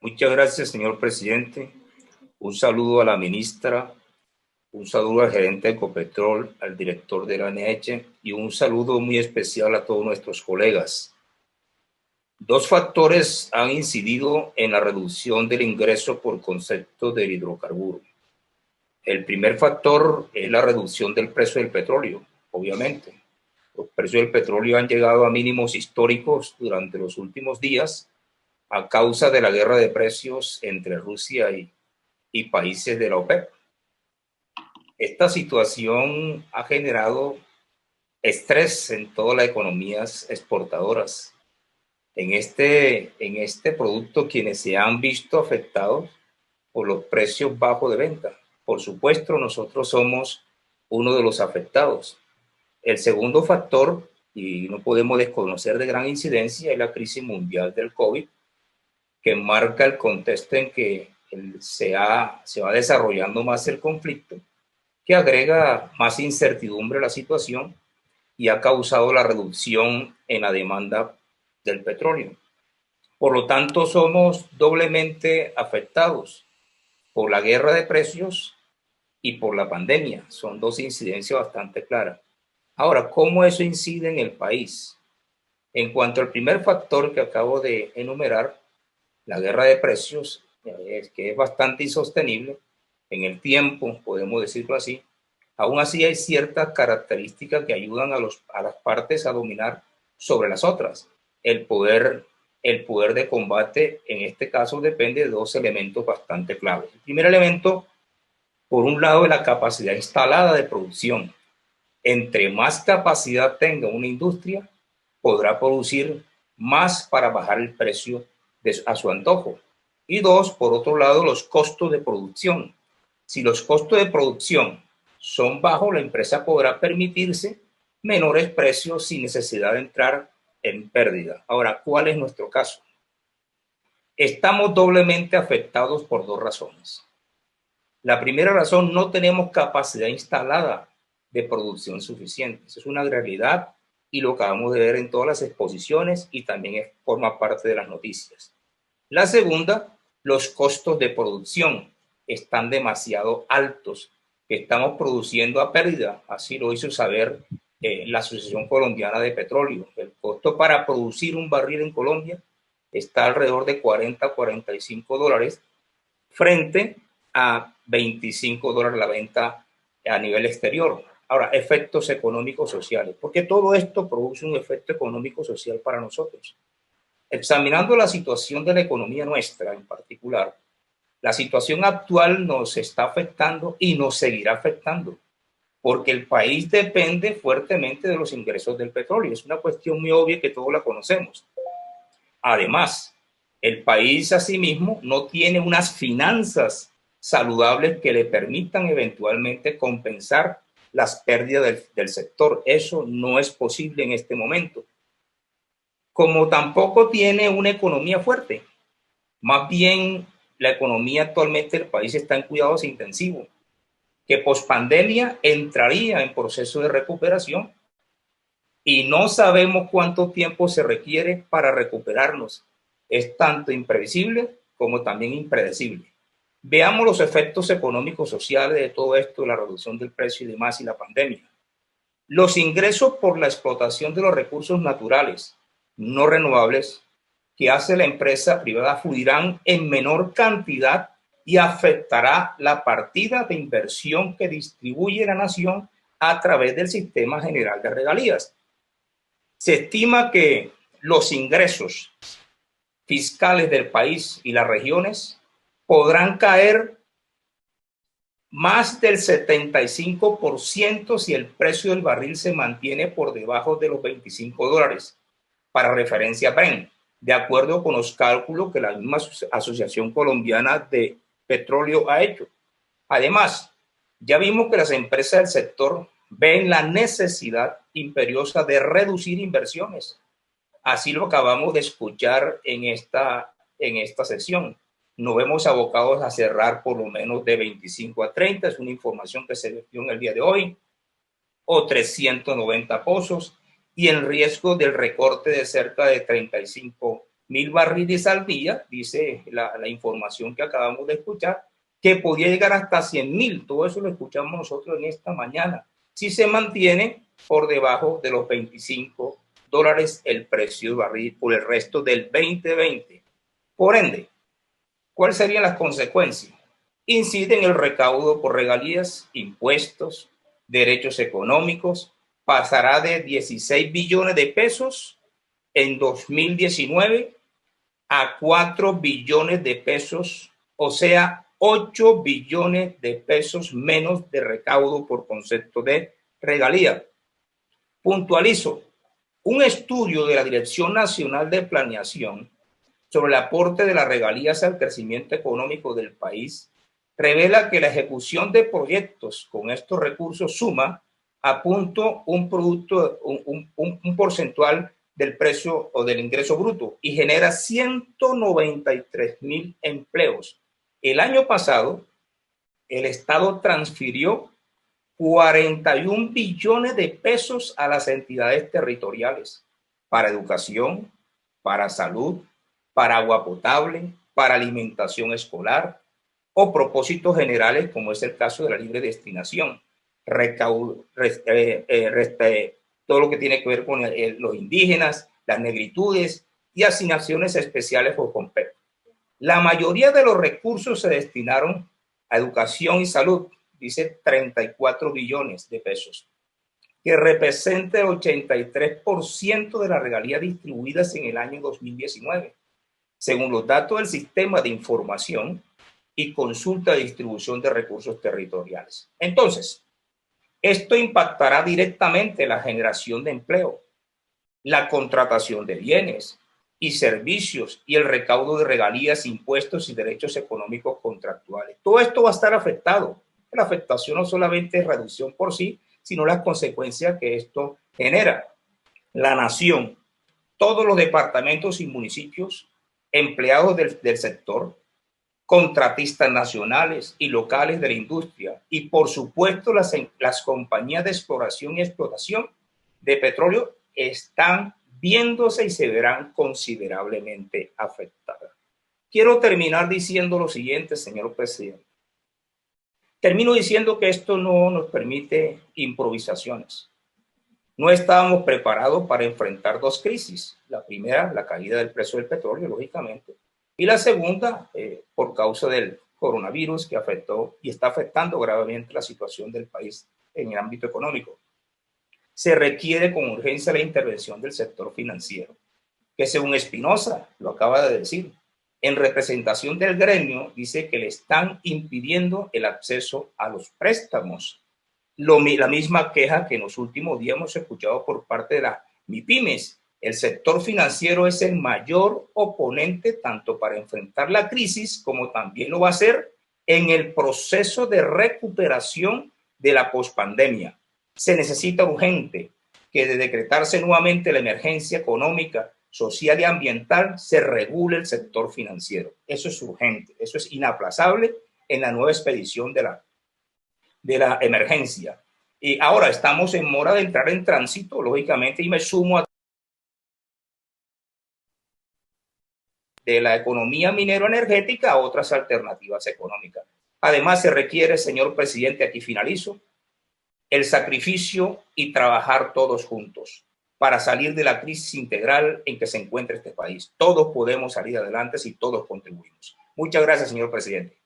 Muchas gracias, señor presidente. Un saludo a la ministra, un saludo al gerente de Ecopetrol, al director de la ANH y un saludo muy especial a todos nuestros colegas. Dos factores han incidido en la reducción del ingreso por concepto del hidrocarburo. El primer factor es la reducción del precio del petróleo, obviamente. Los precios del petróleo han llegado a mínimos históricos durante los últimos días a causa de la guerra de precios entre Rusia y países de la OPEP. Esta situación ha generado estrés en todas las economías exportadoras. En este producto, quienes se han visto afectados por los precios bajos de venta. Por supuesto, nosotros somos uno de los afectados. El segundo factor, y no podemos desconocer de gran incidencia, es la crisis mundial del COVID, que marca el contexto en que se va desarrollando más el conflicto, que agrega más incertidumbre a la situación y ha causado la reducción en la demanda del petróleo. Por lo tanto, somos doblemente afectados por la guerra de precios y por la pandemia. Son dos incidencias bastante claras. Ahora, ¿cómo eso incide en el país? En cuanto al primer factor que acabo de enumerar, la guerra de precios, que es bastante insostenible en el tiempo, podemos decirlo así. Aún así hay ciertas características que ayudan a las partes a dominar sobre las otras. El poder de combate en este caso depende de dos elementos bastante claves. El primer elemento, por un lado, es la capacidad instalada de producción. Entre más capacidad tenga una industria, podrá producir más para bajar el precio a su antojo. Y dos, por otro lado, los costos de producción. Si los costos de producción son bajos, la empresa podrá permitirse menores precios sin necesidad de entrar en pérdida. Ahora, ¿cuál es nuestro caso? Estamos doblemente afectados por dos razones. La primera razón, no tenemos capacidad instalada de producción suficiente. Eso es una realidad y lo acabamos de ver en todas las exposiciones y también forma parte de las noticias. La segunda, los costos de producción están demasiado altos, que estamos produciendo a pérdida. Así lo hizo saber la Asociación Colombiana de Petróleo. El costo para producir un barril en Colombia está alrededor de 40 a 45 dólares frente a 25 dólares la venta a nivel exterior. Ahora, efectos económicos sociales, porque todo esto produce un efecto económico social para nosotros. Examinando la situación de la economía nuestra en particular, la situación actual nos está afectando y nos seguirá afectando, porque el país depende fuertemente de los ingresos del petróleo. Es una cuestión muy obvia que todos la conocemos. Además, el país asimismo no tiene unas finanzas saludables que le permitan eventualmente compensar las pérdidas del sector. Eso no es posible en este momento. Como tampoco tiene una economía fuerte. Más bien, la economía actualmente del país está en cuidados intensivos, que pospandemia entraría en proceso de recuperación y no sabemos cuánto tiempo se requiere para recuperarnos. Es tanto imprevisible como también impredecible. Veamos los efectos económicos sociales de todo esto, la reducción del precio y demás y la pandemia. Los ingresos por la explotación de los recursos naturales no renovables que hace la empresa privada fluirán en menor cantidad y afectará la partida de inversión que distribuye la nación a través del Sistema General de Regalías. Se estima que los ingresos fiscales del país y las regiones podrán caer más del 75% si el precio del barril se mantiene por debajo de los 25 dólares, para referencia Brent, de acuerdo con los cálculos que la misma Asociación Colombiana de Petróleo ha hecho. Además, ya vimos que las empresas del sector ven la necesidad imperiosa de reducir inversiones. Así lo acabamos de escuchar en esta sesión. Nos vemos abocados a cerrar por lo menos de 25 a 30, es una información que se dio en el día de hoy, o 390 pozos, y el riesgo del recorte de cerca de 35 1000 barriles al día, dice la información que acabamos de escuchar, que podía llegar hasta 100.000. Todo eso lo escuchamos nosotros en esta mañana, si se mantiene por debajo de los $25 el precio del barril por el resto del 2020. Por ende, ¿cuáles serían las consecuencias? Incide en el recaudo por regalías, impuestos, derechos económicos, pasará de 16 billones de pesos en 2019 a 4 billones de pesos, o sea, 8 billones de pesos menos de recaudo por concepto de regalía. Puntualizo, un estudio de la Dirección Nacional de Planeación sobre el aporte de las regalías al crecimiento económico del país revela que la ejecución de proyectos con estos recursos suma a punto un porcentual del precio o del ingreso bruto y genera 193.000 empleos. El año pasado, el Estado transfirió 41 billones de pesos a las entidades territoriales para educación, para salud, para agua potable, para alimentación escolar o propósitos generales, como es el caso de la libre destinación, todo lo que tiene que ver con los indígenas, las negritudes y asignaciones especiales por completo. La mayoría de los recursos se destinaron a educación y salud, dice 34 billones de pesos, que representa el 83% de las regalías distribuidas en el año 2019, según los datos del Sistema de Información y Consulta de Distribución de Recursos Territoriales. Entonces, esto impactará directamente la generación de empleo, la contratación de bienes y servicios y el recaudo de regalías, impuestos y derechos económicos contractuales. Todo esto va a estar afectado. La afectación no solamente es reducción por sí, sino las consecuencias que esto genera. La nación, todos los departamentos y municipios, empleados del sector, contratistas nacionales y locales de la industria y por supuesto las compañías de exploración y explotación de petróleo están viéndose y se verán considerablemente afectadas. Quiero terminar diciendo lo siguiente, señor presidente. Termino diciendo que esto no nos permite improvisaciones. No estábamos preparados para enfrentar dos crisis. La primera, la caída del precio del petróleo, lógicamente, y la segunda, por causa del coronavirus que afectó y está afectando gravemente la situación del país en el ámbito económico. Se requiere con urgencia la intervención del sector financiero, que según Espinosa, lo acaba de decir, en representación del gremio, dice que le están impidiendo el acceso a los préstamos. La misma queja que en los últimos días hemos escuchado por parte de las MIPYMES. El sector financiero es el mayor oponente tanto para enfrentar la crisis como también lo va a hacer en el proceso de recuperación de la pospandemia. Se necesita urgente que de decretarse nuevamente la emergencia económica, social y ambiental, se regule el sector financiero. Eso es urgente, eso es inaplazable en la nueva expedición de la emergencia. Y ahora estamos en mora de entrar en tránsito, lógicamente, y me sumo a de la economía minero-energética a otras alternativas económicas. Además, se requiere, señor presidente, aquí finalizo, el sacrificio y trabajar todos juntos para salir de la crisis integral en que se encuentra este país. Todos podemos salir adelante si todos contribuimos. Muchas gracias, señor presidente.